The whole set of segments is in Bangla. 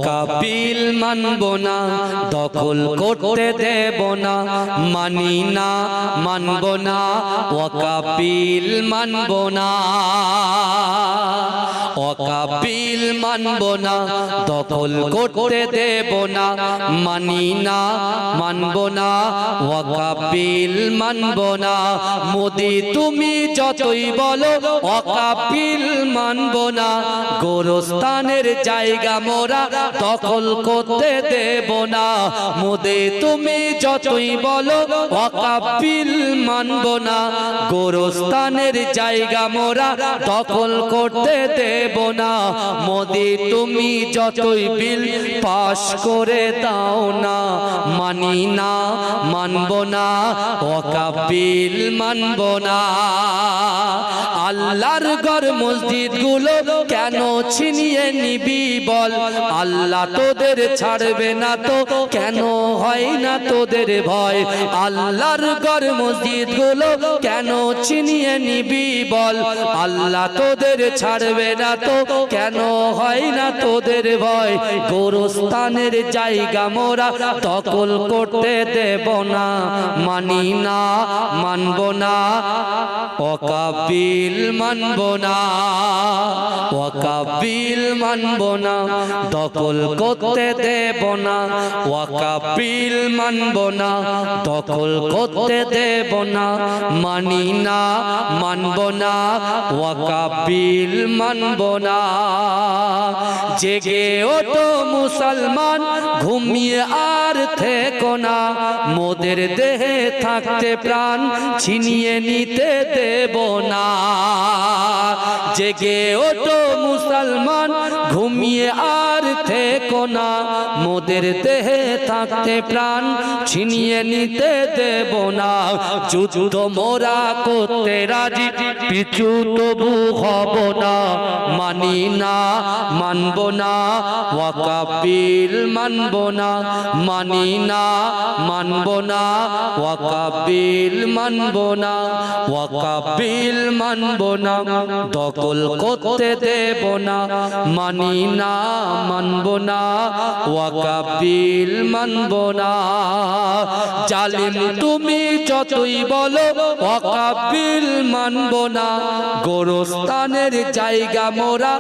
কাপিল মানব না, দখল করতে দেব না, মানি না, মানব না, ওয়াকাপিল মানব না, ওয়াকাপিল মানব না, দখল করতে দেব না, মানি না, মানব না, ওয়াকাপিল মানব না। মোদি তুমি যতই বলো ওয়াকাপিল মানব না, গোরস্থানের জায়গা মোরা দখল করতে দেব না। মোদে তুমি যতই বলো ওয়াকাপিল মানব না, গোরস্থানের জায়গা মোরা দখল করতে দেব না। মোদি তুমি যতই বিল পাশ করে দাও না, মানি না, মানব না, ওয়াকাপিল মানব না। আল্লাহর ঘর মসজিদ গুলো কেন ছিনিয়ে নিবি বল, আল্লাহ তোদের ছাড়বে না তো কেন হয় না তোদের ভয়। আল্লাহর ঘর মসজিদ গুলো কেন ছিনিয়ে নিবি বল, আল্লাহ তোদের ছাড়বে না তো কেন হয় না তোদের ভয়। গোরস্থানের জায়গা মোরা দখল করতে দেব না, মানি না, মানব না, ওয়াকাপিল মানব না, ওয়াকাপিল মানব না, দখল করতে দেব না, ওয়াকাপিল মানব না, দখল করতে দেব না, মানি না, মানব না, ওয়াকাপিল মানব না। জেগে ওঠো মুসলমান, ঘুমিয়ে আর থেকো না, মোদের দেহে থাকতে প্রাণ ছিনিয়ে নিতে দেব না। জেগে ওঠো মুসলমান, ঘুমিয়ে আর থেকো না, মোদের দেহে থাকতে প্রাণ ছিনিয়ে নিতে দেব না। যুদ্ধ মোরা করতে রাজি, পিছু তবু হব না, মানি না, মানব না, ওয়াকাপিল মানব না, মানি না, মানব না, ওয়াকাপিল মানব না, ওয়াকাপিল মানব না, দখল করতে দেব না, মানি না, মানব না, ওয়াকাপিল মানব না। জালিম তুমি যতই বলো ওয়াকাপিল মানব না, গোরস্থানের জায়গা মোরা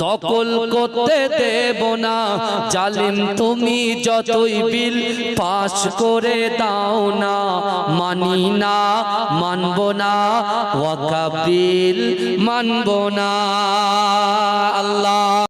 দখল করতে দেব না। জালিম তুমি যতই বিল পাশ করে দাও না, মানি না, মানব না, ওয়াকাপিল মানব না। আল্লাহ।